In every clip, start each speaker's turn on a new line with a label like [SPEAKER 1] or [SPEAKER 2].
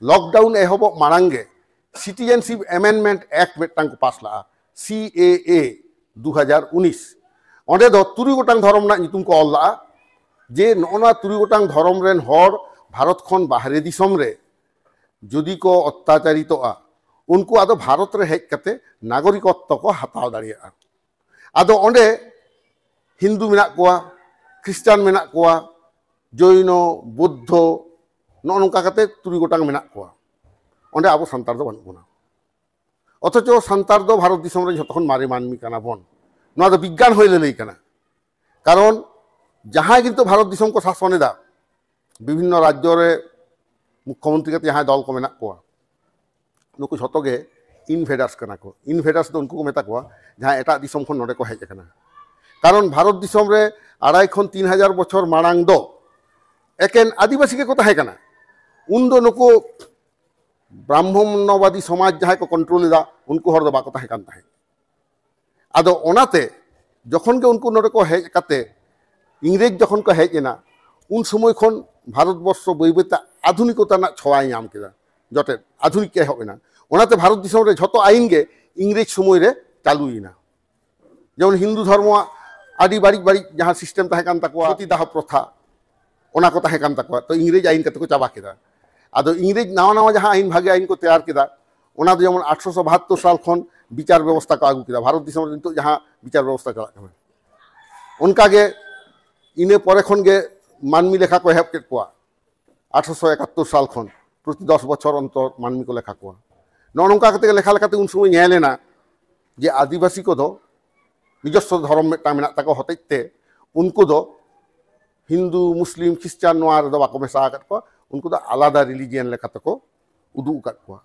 [SPEAKER 1] lockdown एहबोग मांगे citizenship amendment act मिट्टांग को पास ला CAA 2019 ओंडे दो तुरुई गोटांग धर्म ना नितुम को ऑल ला जे नोना तुरुई गोटांग धर्म रेन हर भारत खन बाहरे दिसम रे जदि को अत्याचारितोआ उनको आदो भारत रे हेज कते नागरिकत्व को हताव दाड़िया आदो ओंडे हिंदू मेना कोआ ख्रिस्टान मेना कोआ जैनो बुद्ध नोनका कते तुरुई गोटांग मेना कोआ ओंडे आबो संतार दो बानुग बोना अथच संतार दो भारत दिसम रे जतखन मारे मानमी काना बन नोआ दो विज्ञान होय लई काना कारण जहां किन्तु भारत दिसम को शासन एदा विभिन्न राज्य रे मुख्यमंत्री कते जहां दल को मेना कोआ नुकु झतोगे इनभेडार्स काना को इनभेडार्स दो उनको को मेता कोआ जहां एटा दिसम खन नोडे को हेज काना कारण भारत दिसम रे 2.5 खन 3000 बछर मांग दो एकेन आदिवासी के को ताहे काना उन दो नुकु ब्राह्मणवादी समाज जहां को कंट्रोल एदा उनको हर दो बाको ताहे कान ताहे आदो ओनाते जखन के उनको नोडे को हेज काते इंग्रेज जखन को हेज एना उन समय खन भारतवर्ष बई बईते आधुनिकता ना छवाई नाम केदा जटे आधुनिक के होना ओनाते भारत दिसम रे झतो आईन गे इंग्रेज समय रे चालुईना जेमन हिंदू धर्म आदि बाड़ी बाड़ी जहां सिस्टम ताहे कान ताकोआ सतीदाह प्रथा ओना को ताहे कान ताकोआ तो इंग्रेज आईन कते को चाबा केदा आदो इंग्रेज नावा नावा जहां आईन भागे आईन को तैयार केदा ओना दो जेमन 1872 साल खन विचार व्यवस्था को आगू केदा भारत दिसम रे नितो जहां विचार व्यवस्था चला काना उनका गे इने परे खन गे मानमी लेखा को हेप केट कोआ 1871 साल खन प्रति 10 बछर अंतर मानमी को लेखा कोआ नोनका कते लेखा लेखाते उन समय नेलेना जे आदिवासी को दो निजस्व धर्म मिट्टा मेना ताको हतेते उनको दो हिंदू मुस्लिम ख्रिस्टान नोआर दो बाको मेसा आकत को उनको दो आलादा रिलीजियन लेखाते को उदु उकत को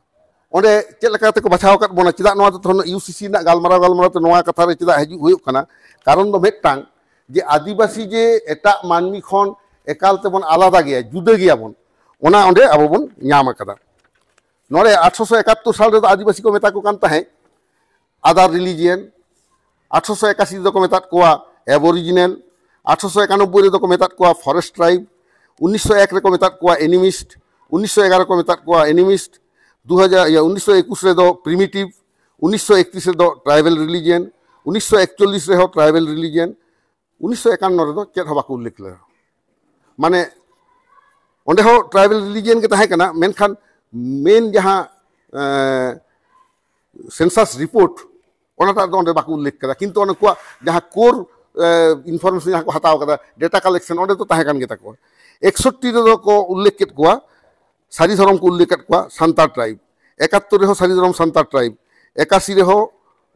[SPEAKER 1] ओंडे चेद लेखाते को बचाव कत बोना चिदा नोआ तो UCC ना गालमाराव तो नोआ कथा रे चिदा हजु हुयुक कना कारण दो मिट्टांग जे आदिवासी जे एटा मानमी खन एकालते बन आलादा गया जुदा गया बन ओना ओंडे आबो बन ᱧᱟᱢ akada नोडे 1871 साल रे आदिवासी को मेता को कान ताहे अदर रिलीजियन 1881 दो को मेता कोआ एबोरिजिनल 1891 रे दो को मेता कोआ फॉरेस्ट ट्राइब 1901 रे को मेता कोआ एनिमिस्ट 1911 को मेता कोआ एनिमिस्ट 2000 या 1921 रे दो प्रिमिटिव 1931 रे दो ट्राइबल रिलीजियन 1941 रे हो ट्राइबल रिलीजियन 1951 रे दो चेत हबा को उल्लेख ले माने ओंडे हो ट्राइबल रिलीजियन के ताहे कना मेनखान मेन जहां सेंसस रिपोर्ट ओनाटा दो ओंडे बाको उल्लेख कदा किंतु ओनकुआ जहां कोर इनफॉरमेशन जहां को हताव कदा डेटा कलेक्शन ओंडे तो ताहे कान गेता को 61 रे दो को उल्लेख केत कोआ सारी धर्म को उल्लेख केत कोआ सांतार ट्राइब 71 रे हो सारी धर्म सांतार ट्राइब 81 रे हो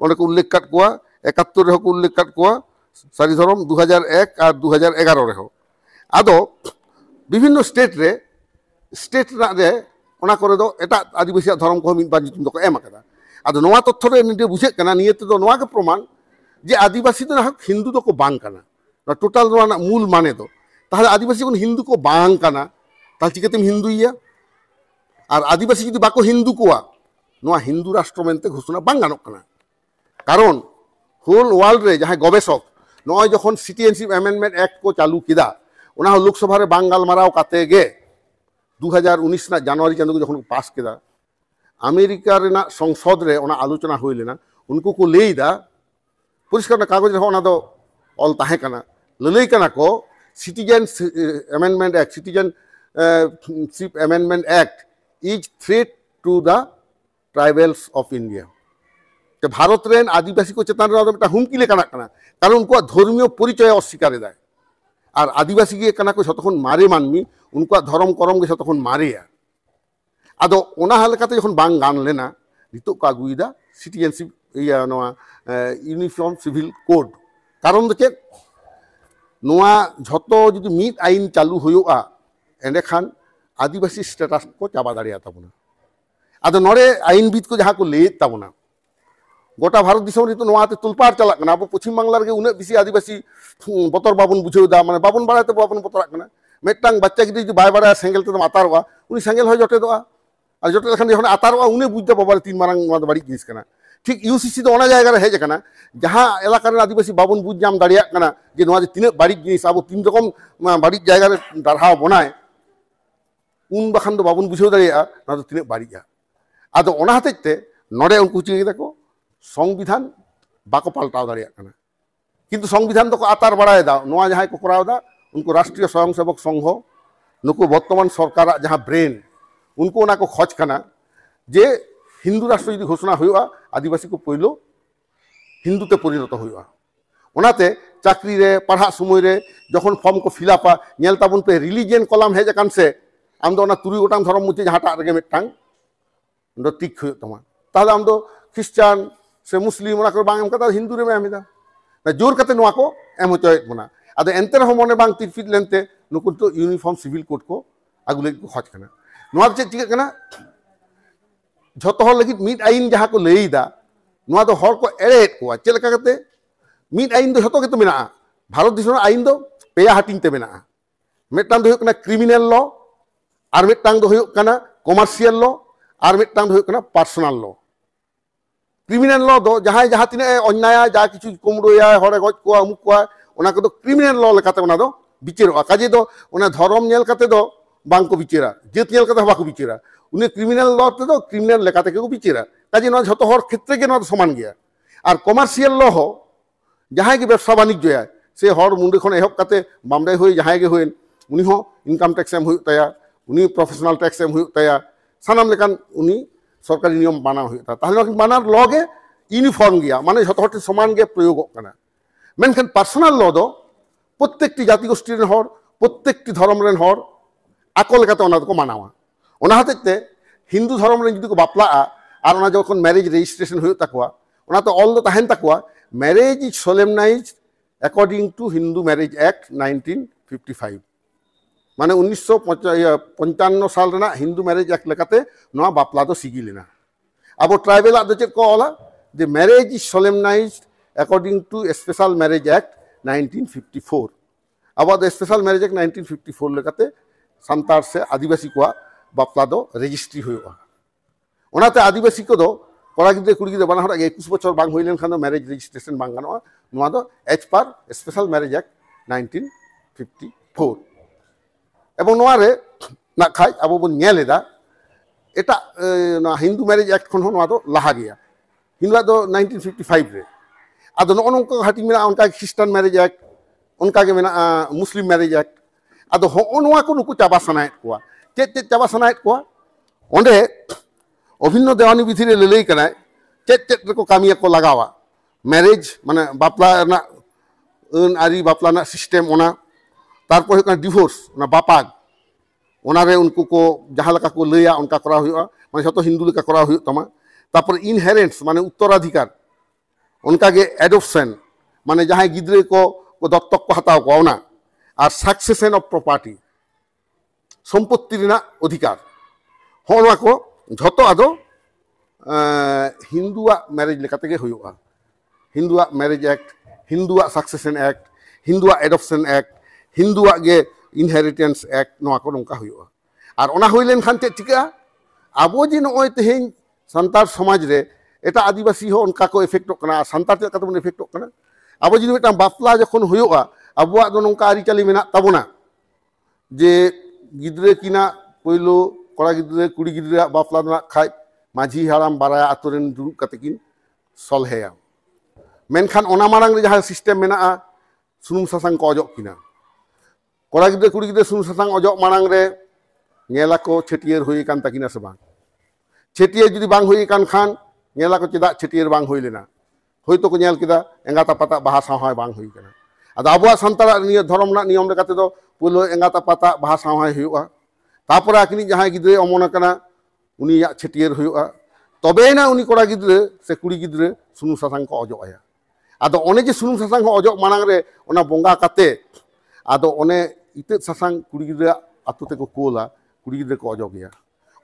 [SPEAKER 1] ओंडे को उल्लेख केत कोआ 71 रे हो को उल्लेख केत कोआ सारी धर्म 2001 और 2011 रे हो आदो विभिन्न स्टेट रे ओना करे दो एटा आदिवासी धर्म को मिद बार नितुम दो एम आकदा आदो नोआ तथ्य रे निदे बुझे कना नियते दो नोआ के प्रमाण जे आदिवासी दो हिंदू दो को बांग कना ना टोटल नोआ मूल माने दो ताहले आदिवासी को हिंदू को बांग कना ताहले चिकेतेम हिंदूइया और आदिवासी जदि बाको हिंदू कोआ नोआ हिंदू राष्ट्र मेनते घोषणा बांग गानोक कना कारण होल वर्ल्ड रे जहां गवेषक नोआ जखन सिटीजनशिप एमेंडमेंट एक्ट को चालू किदा ओना लोकसभा रे बांग गालमाराव काते गे 2019 ना जनवरी चांदो जखन पास केदा अमेरिका रेना संसद रे ओना आलोचना होय लेना उनको को लेइदा परिष्कार ना कागज रे ओना दो ऑल ताहे कना ललई कना को citizen amendment act citizenship amendment act is threat to the tribals of India ते भारत रेन आदिवासी को चेतन रे मेटा हुमकी ले कना कारण उनको धर्मीय परिचय अस्वीकार एदा और आदिवासी के कना को जतखन मारे मानमी उनको धर्म करम के जतखन मारेया आदो ओना हालकाते जखन बांग गान लेना नितो को आगुइदा सिटीजनशिप या नोआ यूनिफॉर्म सिविल कोड कारण दो चेक नोआ झतो जदि मिद आईन चालू हुयुआ एंडे खान आदिवासी स्टेटस को चाबा दाड़िया ताबुना आदो नोडे आईनविद को जहां को लेत ताबुना गोटा भारत दिसम रे तो नोआते तुलपार चला कना अब पश्चिम बांग्ला रे उन्हें बेसी आदिवासी बतर बाबुन बुझेदा माने बाबुन बाड़ाते बाबुन बतरा कना मेटांग बच्चा गिद्री जो बाय बाड़ा सेंगल ते आतारवा उनी सेंगल हो जटे दोआ और जटे लखन जखन आतारवा उन्हें बुझते बाबा तीन मारंग नोआ बाड़ी जिनिस कना ठीक UCC तो ओना जायगा रे हेज कना जहां एलाका रे आदिवासी बाबुन बुझ जाम दाड़िया कना जे नोआ जे तीन बाड़ी जिनिस अब तीन रकम बाड़ी जायगा रे दारहाव बनाय उन बखान दो बाबुन बुझाव दाड़ेया ना दो तिनाग बाड़िया आदो ओना हतेते नोडे उनको चिकाय केदा को संविधान बाको पाल्टाव दाड़ेया काना किन्तु संविधान दो को आतार बाड़ायदा नोआ जहां को करावदा उनको राष्ट्रीय स्वयंसेवक संघ नुको बर्तमान सरकार जहां ब्रेन उनको ओना को खोज काना जे हिंदू राष्ट्र यदि घोषणा हुआ आदिवासी को पहिलो हिंदूते परिणत हुआ ओनाते चाकरी रे पढ़ा समय रे जखन फॉर्म को फिलअपा नेल ताबुन पे रिलीजियन कलम हेज अकान से आम दो ओना तुरुई गोटांग धर्म मुचे जहाटा रेगे मिदटांग दो टिक हुई तमा ताहले आम दो ख्रिस्टान से मुस्लिम ओना को बांग एम कता हिंदू रे एम एदा जोर कते नोआ को एम होचोयेद बना आदो एनते रहो मने बांग तिरफिट लेनते नुकु तो यूनिफॉर्म सिविल कोड को आगु लेग को खोज कना नोआ चे चिका कना झोतो हर लगी मिड आईन जहां को लईदा नोआ दो हर को एड़ेद को चेल लगा कते मिड आईन दो झोतो के तो मेना भारत दिसम आईन दो पेया हाटिंग ते मेना मिदटांग दो हुयुग कना क्रिमिनल लॉ आर मिदटांग दो हुयुग कना कमार्शियल लॉ आर मिदटांग दो हुयुग कना पर्सनल लॉ क्रिमिनल लॉ दो जहां जहां तिने अन्याय जा किछु कुमड़ोया हरे गज को अमुक को ओना को दो क्रिमिनल लॉ लेकाते ओना दो बिचारो काजे दो ओना धर्म नेल काते दो बांग को बिचारा जेत नेल काते बाको बिचारा उन्हें क्रिमिनल लॉ ते दो क्रिमिनल लेकाते के को बिचारा काजे नोआ झोतो हर क्षेत्र के नोआ समान गया और कमार्शियल लॉ हो जहां के व्यवसा वाणिज्य है से हर मुंडे खन एहब काते बामडे होय जहां के होय उनी हो इनकम टैक्स एम हुयुग ताया उनी प्रोफेशनल टैक्स एम हुयुग ताया सानाम लेकान उनी सरकारी नियम माना हुयुग ता ताहले मानार लॉ गे यूनिफॉर्म गया माने झोतो हर समान गे प्रयोग कना मेनखान पर्सनल लॉ दो प्रत्येकटी जाति गोष्ठी रेन हर प्रत्येकटी धर्म रेन हर आको लेकाते ओना को मानावा ओना हतेते हिंदू धर्म रेन जदि को बापला आर ओना जखन मैरिज रेजिस्ट्रेशन हुयुग ताकवा ओना तो ऑल दो ताहेन ताकवा marriage is solemnized according to Hindu marriage act 1955 माने 1955 साल रेना हिंदू मैरिज एक्ट लेकाते नोआ बापला दो सिगी लेना अब ट्राइबल आ दो चेक को ओला जे marriage is solemnized according to special marriage act 1954 अब द स्पेशल मैरिज एक्ट 1954 लेकाते संतार से आदिवासी को बापला दो रजिस्ट्री हुआ ओनाते आदिवासी को दो कड़ा गिद्रे कुड़ी गिद्रे बाना हरा 21 बछर बांग हुई लेन खान दो मैरिज रजिस्ट्रेशन बांग गानोआ नोआ दो as per special marriage act 1954 एवं नोआ रे ना खाय अब बन नेलेदा एटा ना हिंदू मैरिज एक्ट खन नोआ दो लाहा गया हिंदू दो 1955 रे आदो नो नोंका हाटी मेना उनका ख्रिस्टान मैरिज एक्ट उनका के मेना मुस्लिम मैरिज एक्ट आदो हो नोआ को नुकु चाबा सनायत को चेत चेत चाबा सनायत को ओंडे अभिन्न देवानी विधि रे ललई कना चेत चेत रे को कामिया को लगावा मैरिज माने बापला ना अन आरी बापला ना सिस्टम ओना तारपर हो डिवोर्स ना बापाग ओना रे उनको को जहां लका को लैया उनका करा हुआ माने जतो हिंदू लेका करा हुआ तमा तारपर इनहेरेंस माने उत्तराधिकार उनका के एडॉप्शन माने जहां गिद्रे को दत्तक को हताव को ओना और सक्सेशन ऑफ प्रॉपर्टी सम्पत्ति रेना अधिकार होना को झतो आदो हिंदुआ मैरिज लेकाते के हुआ हिंदुआ मैरिज एक्ट हिंदुआ सक्सेशन एक्ट हिंदुआ एडॉप्शन एक्ट हिंदुआ गे इनहेरिटेंस एक्ट नोआ को नोंका हुआ और ओना हुई लेन खान चेक चिका आबो जे नोय तेहेन संतार समाज रे एटा आदिवासी हो उनका को इफेक्ट कना संतार चेक कते बन इफेक्ट कना आबो जे मिटा बापला जखन हुआ आबुआ दो नोंका आरिचाली मेना ताबोना जे गिद्रे किना पहिलो कड़ा गिद्रे कुड़ी गिद्रे बापला ना खाय माझी हाराम बाराया आतोरेन दुरुब कते किन सलहेया मेनखान ओना मारांग रे जहां सिस्टम मेना सुनुम सासांग को अजो किना कड़ा गिद्रे कुड़ी गिद्रे सुनुम सासांग अजो मारांग रे नेला को छेटियर होई कान ताकिना से बांग छेटियर जुदी बांग होई कान खान नेला को चेदा छेटियर बांग होई लेना होय तो को नेल किदा एंगाता पाता बाहा साहाय बांग होई काना आदा आबुआ संतारा निय धर्म ना नियम लेकाते दो पुलो एंगाता पाता बाहा साहाय हुआ तापर आकिनी जहां गिद्रे अमन कना उनी या छेटियर हुआ तबे ना उनी कड़ा गिद्रे से कुड़ी गिद्रे सुनु सासांग को अजो आया आदो ओने जे सुनु सासांग को अजो मानांग रे ओना बोंगा काते आदो ओने इते सासांग कुड़ी गिद्रे आतु ते को कोला कुड़ी गिद्रे को अजो गया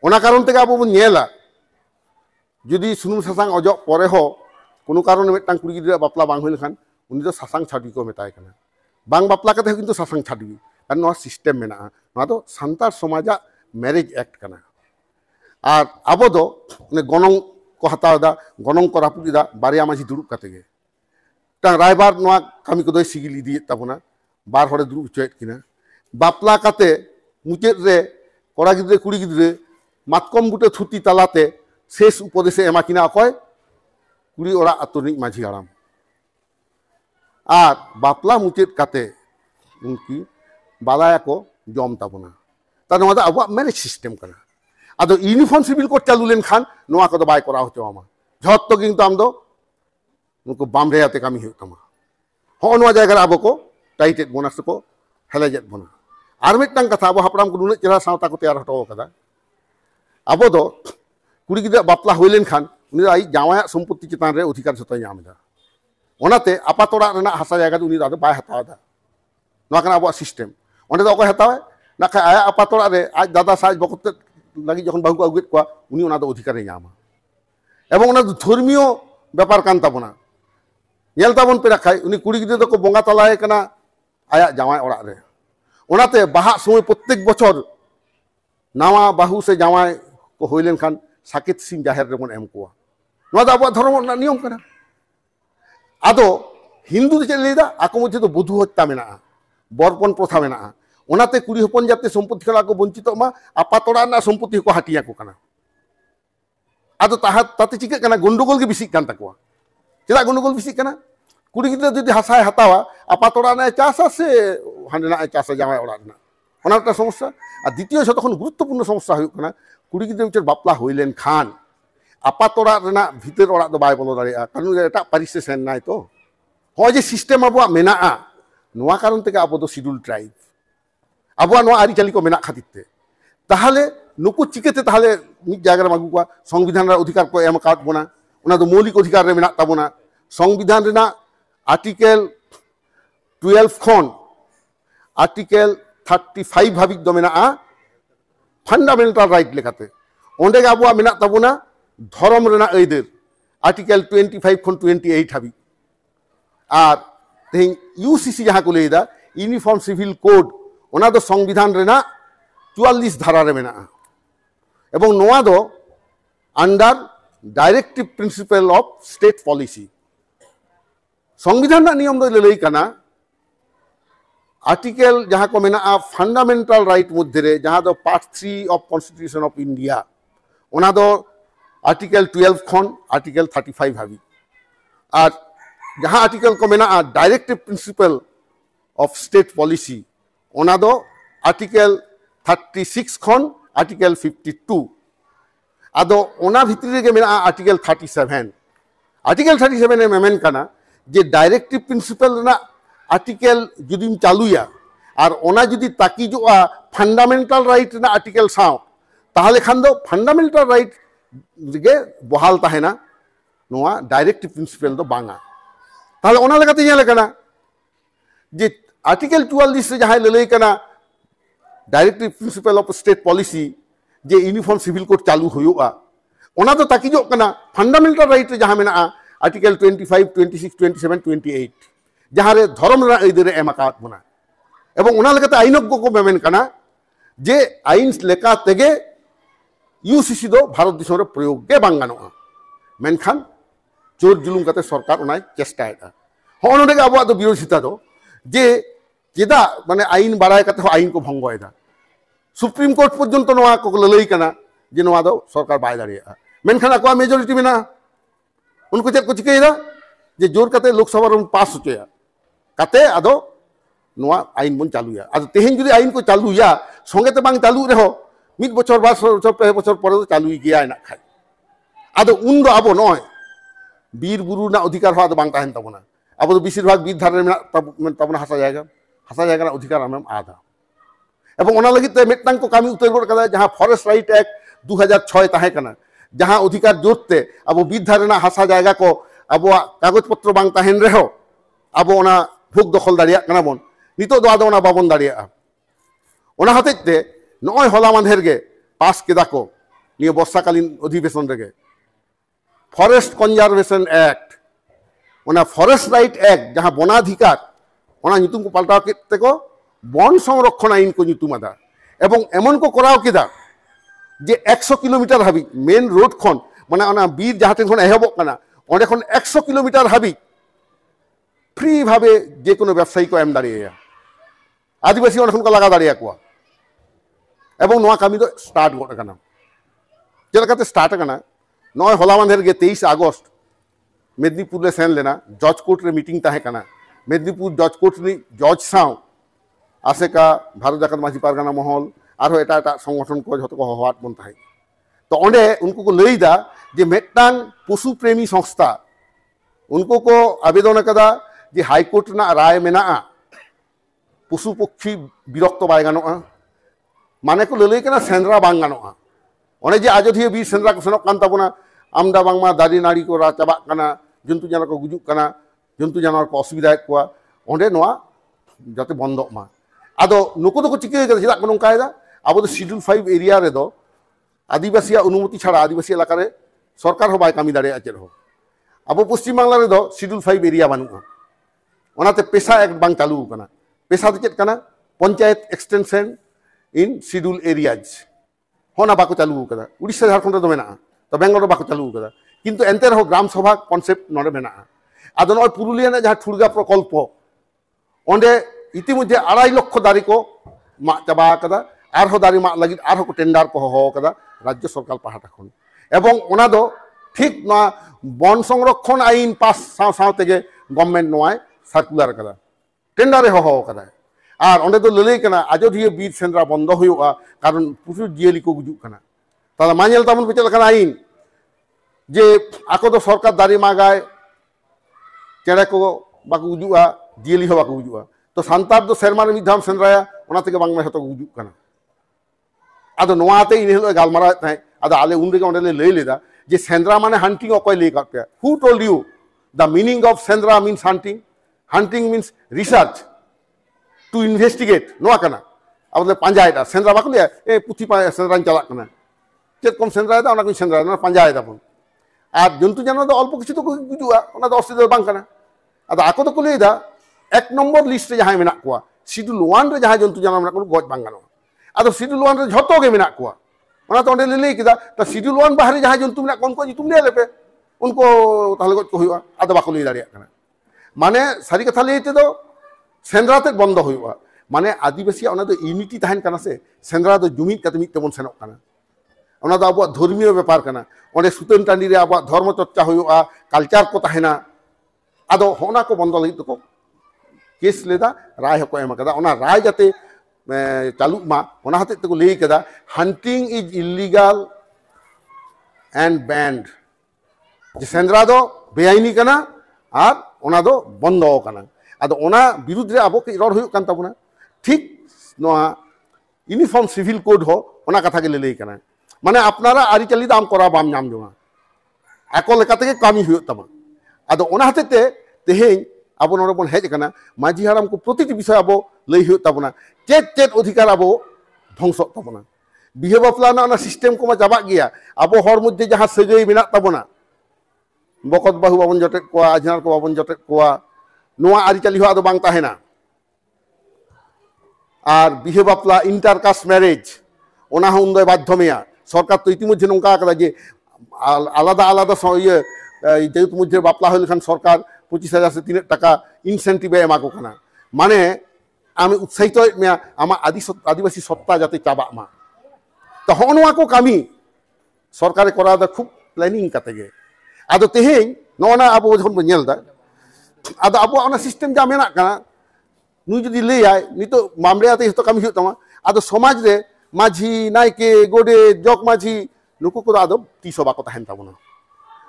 [SPEAKER 1] ओना कारण ते आबो बन नेला जुदी सुनु सासांग अजो परे हो कोनो कारण मिदटांग कुड़ी गिद्रे बापला बांग होई लेखान उनी दो सासांग छाडवी को मेताय कना बांग बापला काते किन्तु सासांग छाडवी कारण नोआ सिस्टम मेना नोआ दो संतार समाजा मैरिज एक्ट कना और आबो दो ने गनंग को हतावदा गनंग को रापुदा बारिया माझी दुरुब काते गे ता रायबार नोआ कामी को दो सिगिल इदी ताबोना बार हरे दुरुब चोयत किना बापला काते मुचेद रे कड़ा गिद्रे कुड़ी गिद्रे मातकम बुटे थुती तलाते शेष उपदेशे एमा किना अकय कुड़ी ओड़ा आतु रिनिज माझी हाड़ाम और बापला मुचाद काते उनकी बालाया को जम ताबोना ता नोआ दा आबो मैनेज सिस्टेम कना आदो यूनिफॉर्म सिविल कोड चालू लेन खान नोआ को बाय करा होचोमा झत्तो किन्तु आम दो उनको बाम रेयाते कामी हुई तमा हो नोआ जायगा आबो को टाइटेड बोना से को हेलेजेट बोना आर मिदटांग कथा आबो हापड़ाम को नुना चेहरा सावता को तैयार हटो कदा आबो दो कुड़ी गिद्रा बापला हुई लेन खान उनी आई जावाया सम्पत्ति चितान रे अधिकार जतो नामदा ओनाते आपात ओड़ा रेना हासा जायगा उनी दा बाय हतावदा नोआ कना आबो सिस्टेम ओंडे दो अकय हतावे नाखा आया आपात ओड़ा रे आज दादा साज बकते लगी जखन बाहु को आगुत को उनी ओना दो अधिकार नामा एवं ओना धर्मीय व्यापार कान ताबोना नेल ताबोन पेरा खाय उनी कुड़ी गिद्रा को बोंगा तलाय कना आया जावाय ओड़ा रे ओनाते बाहा समय प्रत्येक बछर नावा बाहु से जावाय को हुई लेन खान साकेत सिंह जाहेर रे बन एम कोआ नोआ दा आबो धर्म ना नियम कना आदो हिंदू चे लेदा आको मध्य तो बधु हत्या मेना बरपन प्रथा मेना ओनाते कुड़ी हपन जाते सम्पत्ति खला को वंचित मा आपात ओड़ा ना सम्पत्ति को हाटिया को कना आदो ताते चिका कना गंडगोल के बिसिक कान ताकोआ चेदा गंडगोल बिसिक कना कुड़ी गिद्रा जदि हासाय हतावा आपात ओड़ा ना चासा से हांडे ना चासा जावाय ओड़ा ना ओना एक समस्या और द्वितीय जतखन गुरुत्वपूर्ण समस्या हुई कना कुड़ी गिद्रा बिचार बापला हुई लेन खान आपात ओड़ा रेना भितर ओड़ा दो बाय बोलो दाड़िया कारण एटा पारिस से सेन नाय तो हो जे सिस्टेम आबो मेना नोआ कारण तेगे आबो दो शिड्यूल ट्राइब आबो नोआ आरी चाली को मेना खातिर ते ताहले नुकु चिकेते ताहले मिद जायगा रे मागु को संविधान रे अधिकार को एम काट बोना ओना दो मौलिक अधिकार रे मेना ताबोना संविधान रेना आर्टिकल 12 खन आर्टिकल 35 हाबिक दो मेना फंडामेंटल राइट लेकाते ओंडे गे आबो मेना ताबोना धर्म रेना आइदेर आर्टिकल 25 खन 28 हाबिक और तेहिं यूसीसी जहाँ को लेदा यूनिफॉर्म सिविल कोड ओना दो संविधान रेना 44 धारा रे मेना एवं नोआ दो under directive principle of state policy संविधान ना नियम दो लई कना आर्टिकल जहाँ को मेना फंडामेंटल राइट मध्य रे जहाँ दो part 3 of constitution of India ओना दो आर्टिकल 12 खन आर्टिकल 35 हाबी और जहाँ आर्टिकल को मेना directive principle of state policy ओना दो आर्टिकल 36 खन आर्टिकल 52 आदो ओना भितरी गे मेना आर्टिकल 37 ए मेमेन कना जे डायरेक्टिव प्रिंसिपल ना आर्टिकल जुदीम चालुया और ओना जुदी ताकिजुआ फंडामेंटल राइट ना आर्टिकल साव ताहले खान दो फंडामेंटल राइट गे बहाल ताहेना नोआ डायरेक्टिव प्रिंसिपल दो बांगा ताहले ओना लगाते ये लगना जे आर्टिकल 44 से जहाँ ललई कना directive principle of state policy जे यूनिफॉर्म सिविल कोड चालू हुआ ओना तो ताकिजो कना फंडामेंटल राइट जहाँ मेना आर्टिकल 25 26 27 28 जहाँ रे धर्म रे आइदरे एम आकात बना एवं ओना लगाते आइनज्ञ को मेमेन कना जे आइन लेका तेगे यूसीसी दो भारत देश रे प्रयोग गे बांग गानोआ मेनखान जोर जुलुम काते सरकार ओनाय चेष्टायेदा हो नोडे गे आबो दो विरोधिता दो जे चेदा माने आइन बाड़ाय काते आइन को भंगयदा सुप्रीम कोर्ट पर्यन्त नोआ को ललई कना जे नोआ दो सरकार बाय दाड़िया मेनखान आको मेजोरिटी मेना उनको चेक को चिकेदा जे जोर काते लोकसभा रे पास होचया काते आदो नोआ आइन बन चालुया आदो तेहेन जुदी आइन को चालुया संगेते बांग चालू रेहो मिद बछर बार बछर पे बछर परे चालू गया ना खाय आदो उन दो आबो नय बीर बुरु ना अधिकार हो आदो बांग ताहेन ताबोना आबो तो बेसिर भाग बीर धारे मेना ताबोना हासा जायगा ना अधिकार आमेम आधा एवं ओना लगित ते मिदटांग को कामी उतर गोड कदा जहाँ फॉरेस्ट राइट एक्ट 2006 ताहे कना जहाँ अधिकार जोरते अब बीर धारे ना हासा जायगा को अब कागज पत्र बांग ताहेन रेहो अब ओना भोग दखल दाड़िया कना बन नितो दो आदो ओना बाबन दाड़िया ओना हतेते नय हला मांधेर गे पास केदा को निये बर्षाकालीन अधिवेशन रेगे फॉरेस्ट कन्जारभेशन एक्ट ओना फॉरेस्ट राइट एक्ट जहाँ वनाधिकार ओना नितुम को पाल्टाव केते को वन संरक्षण आईन को नितुम आदा एवं एमन को कराव केदा जे 100 किलोमीटर हाबी मेन रोड खन माने ओना बीर जहाँ खन एहबक कना ओंडे खन 100 किलोमीटर हाबी फ्री भावे जे कोनो व्यवसायी को एम दाड़िया आदिवासी ओंडे खन को लगा दाड़िया को एवं नोआ कामी दो स्टार्ट गोट कना चलकाते स्टार्ट कना नय होला मांधेर गे 23 अगस्त मेदिनीपुर ले सेन लेना जज कोर्ट रे मीटिंग ताहे कना मेदिनीपुर जज कोर्ट री जज साव आसेका भारत जाकात माझी पारगाना महल आरो एटा एटा संगठन को जतो को हवात बन ताहे तो ओंडे उनको को लईदा जे मेटांग पशु प्रेमी संस्था उनको को आवेदन कदा जे हाई कोर्ट ना राय मेना पशु पक्षी विरक्त बाय गानोआ माने को ललई कना सेंद्रा बांग गानोआ ओने जे आजोधिया बीर सेंद्रा को सेनोक कान ताबोना आमदा बांगमा दारी नाड़ी को रा चाबा कना जंतु जानवर को गुजुक कना जंतु जानवर को असुविधा को ओंडे नोआ जाते बंदोक मा आदो नुको दो को चिके कदा चेदा को नोंकायदा आबो दो शेड्यूल 5 एरिया रे दो आदिवासी अनुमति छाड़ा आदिवासी इलाका रे सरकार हो बाय कामी दाड़े आचेर हो अब पश्चिम बांगला रे दो शेड्यूल 5 एरिया बानुआ ओनाते पेशा एक्ट बांग चालू कना पेशा दो चेत कना panchayat extension in schedule areas होना बाको चालू कदा उड़ीसा झारखंड दो मेना तो बेंगल बाको चालू कदा किंतु एंते रहो ग्राम सभा कॉन्सेप्ट नोडे मेना आदो नय पुरुलिया ने जहां ठुरगा प्रकल्प ओंडे इतिमध्ये 2.5 लाख दारी को मा चाबा कदा आरहो दारी मा लगी आरहो को टेंडर को हो कदा राज्य सरकार पाहाटा खन एवं ओना दो ठीक ना वन संरक्षण आईन पास साव साव तेगे गवर्नमेंट नोय सर्कुलर कदा टेंडर हो कदा और ओंडे दो ललई कना आजोधिया बीर सेंद्रा बंद हुआ कारण प्रचुर जियली को गुजुक कना ताला मानेल तामन पे चल कना आईन जे आको दो सरकार दारी मागाय चेड़े को बाको गुजुआ जियली हो बाको गुजुआ तो सांतार दो सेरमा रे मिधाम सेंद्राया ओना तेगे बांग में हतो गुजुक कना आदो नोआते इन हिलो गालमारा ताई आदो आले उन रेगे ओंडे ले लई लेदा जे सेंद्रा माने हंटिंग अकय लई कापया who told you the meaning of Sendra means hunting hunting means research to investigate नोआ कना अब पांजायदा सेंद्रा बाको लिया ए पुथी पा सेंद्रा चला कना चेत कम सेंद्रायदा ओना को सेंद्रा ना पांजायदा बन आ जंतु जानवर दो अल्प किछु तो गुजुआ ओना दो अस्तित्व बांग कना आदो आको तो को लईदा एक नंबर लिस्ट रे जहां मेना कोआ शेड्यूल 1 रे जहां जंतु जानवर मेना को गज बांग गानो आदो शेड्यूल 1 रे झतो गे मेना कोआ ओना तो ओंडे लई किदा तो शेड्यूल 1 बाहरी जहां जंतु मेना कोन को जितुम ले लेपे उनको ताहले गज को हुआ आदो बाको लई दाड़िया कना माने सारी कथा लईते दो सेंद्रा ते बंद हुआ माने आदिवासी ओना दो यूनिटी ताहन कना से सेंद्रा दो जुमिद कते मिट तेबन सेनोक कना ओना दो आबो धर्मीय व्यापार कना ओंडे सुतन टांडी रे आबो धर्म चर्चा हुआ कल्चर को ताहेना आदो होना को बंद लई तो केस लेदा राय हको एम कदा ओना राय जाते चालू मा ओना हते तो लई कदा hunting is illegal and banned जे सेंद्रा दो बेआईनी कना और ओना दो बंद कना आदो ओना विरुद्ध रे आबो के रड़ हुयु कान ताबुना ठीक नोआ यूनिफॉर्म सिविल कोड हो ओना कथा के लई कना माने अपनारा आरी चली दाम करा बाम नाम जोना आको लेका तेगे कामी हुयु तमा आदो ओना हते ते तेहें आबो नोडे बन हेज कना माझी हाराम को प्रतिटी विषय आबो लई हुयु ताबुना चेत चेत अधिकार आबो ध्वंस ताबुना बिहे बापला ना सिस्टेम को मा जाबा गया आबो हर मध्य जहां सगई मेना ताबुना बकत बाहु बाबन जटेट को आजनार को बाबन जटेट को नोआ आरी चली हो आदो बांग ताहेना और बिहे बापला इंटरकास्ट मैरिज ओना हो उनदय बाध्यमेया सरकार तो इतिमध्ये नोंका कदा जे आलादा आलादा ये जेहेतु मध्य बापला हई लेखान सरकार 25,000 से 3 टाका इनसेंटिव एमा को कना माने आमी उत्साहित मेया आमा आदिवासी सत्ता जाते चाबा मा तो होनवा को कामी सरकार करा दा खूब प्लानिंग काते गे आदो तेहें नोना आबो जखन बो नेल दा आदो आबो ओना सिस्टेम जा मेना कना नुई जदि लई आय नितो मामले आते तो कामी हुय तमा आदो समाज रे माझी नायके गोडे जग माझी नुको को आदो तीसो बाको ताहेन ताबोना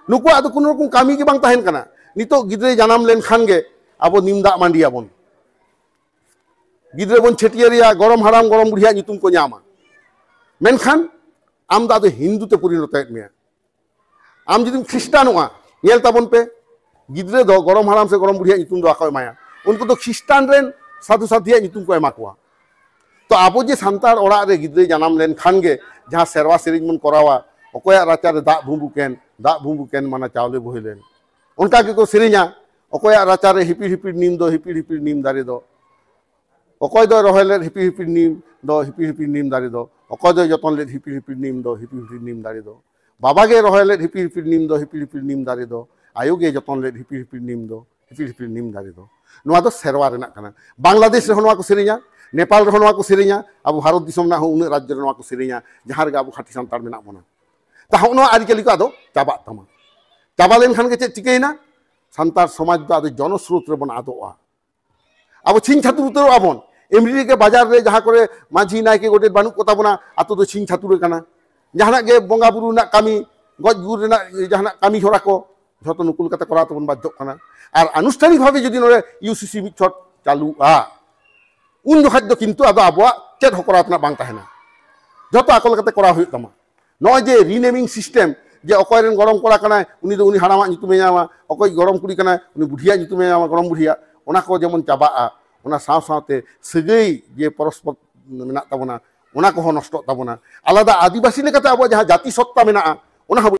[SPEAKER 1] नुको आदो कोनो रकम कामी के बांग ताहेन कना नितो गिद्रे जानाम लेन खान गे आबो निमदा मांडिया बन गिद्रे बन छेटियारिया गरम हाराम गरम बुढ़िया नितुम को न्यामा मेनखान आम दा दो हिंदू ते परिणत मेया आम जदि ख्रिस्टानोआ नेल ताबन पे गिद्रे दो गरम हाराम से गरम बुढ़िया नितुम दो आको एमाया उनको तो ख्रिस्टान रेन साधु साधिया नितुम को एमा कोआ तो आबो जे सांतार ओड़ा रे गिद्रे जानाम लेन खान गे जहां सेरवा सेरिंग मन करावा अकोया राचा रे दा भूबू केन माना चावले बोहिलेन उनका के को सेरिंगा अकोया राचा रे हिपिर हिपिर नीम दारे दो अकोय दो रहले हिपिर नीम दारे दो अकोय दो जतन ले हिपिर नीम दो हिपिर नीम दारे दो बाबा गे रहले हिपिर नीम दो हिपिर नीम दारे दो आयो गे जतन ले हिपिर नीम दो हिपिड़ हिपिड़ नीम दारे दो नोआ दो सेरवा रेनाक काना बांग्लादेश रे नोआ को सेरेña नेपाल रे नोआ को सेरेña अब भारत दिसम ना उन राज्य रे नोआ को सेरेña जहां रे अब खाटी सानतार मेना बना ता नोआ आरिकली को आदो चाबा तमा चाबा लेन खान के चे चिकेना सानतार समाज दो आदो जनस्रोत रे बन आदोआ अब छिन छातुर उतर आबन एमरी के बाजार रे जहां करे माझी नायके गोटे बानु कोता बना आतो दो छिन छातुर काना जहां के बंगा बुरु ना कामी गज गुर ना जहां कामी होरा को झतो नुकुल कते करा तबन बाध्य काना और आनुष्ठानिक भावे जदि नोरे यूसीसी मिछट चालुआ उन जखा दो किन्तु आदो आबवा चेद हकरा तना बांग ताहेना झतो आकल कते करा हुई तमा नय जे रिनेमिंग सिस्टेम जे अकय रेन गरम करा काना उनी दो उनी हाड़ामा नितुमे नामा अकय गरम कुड़ी काना उनी बुढ़िया नितुमे नामा गरम बुढ़िया ओना को जेमन चाबाआ ओना साव सावते सगै जे परस्पर मेना ताबना ओना को नष्ट ताबना आलादा आदिवासी लेकाते आबो जहां जाति सत्ता मेना ओना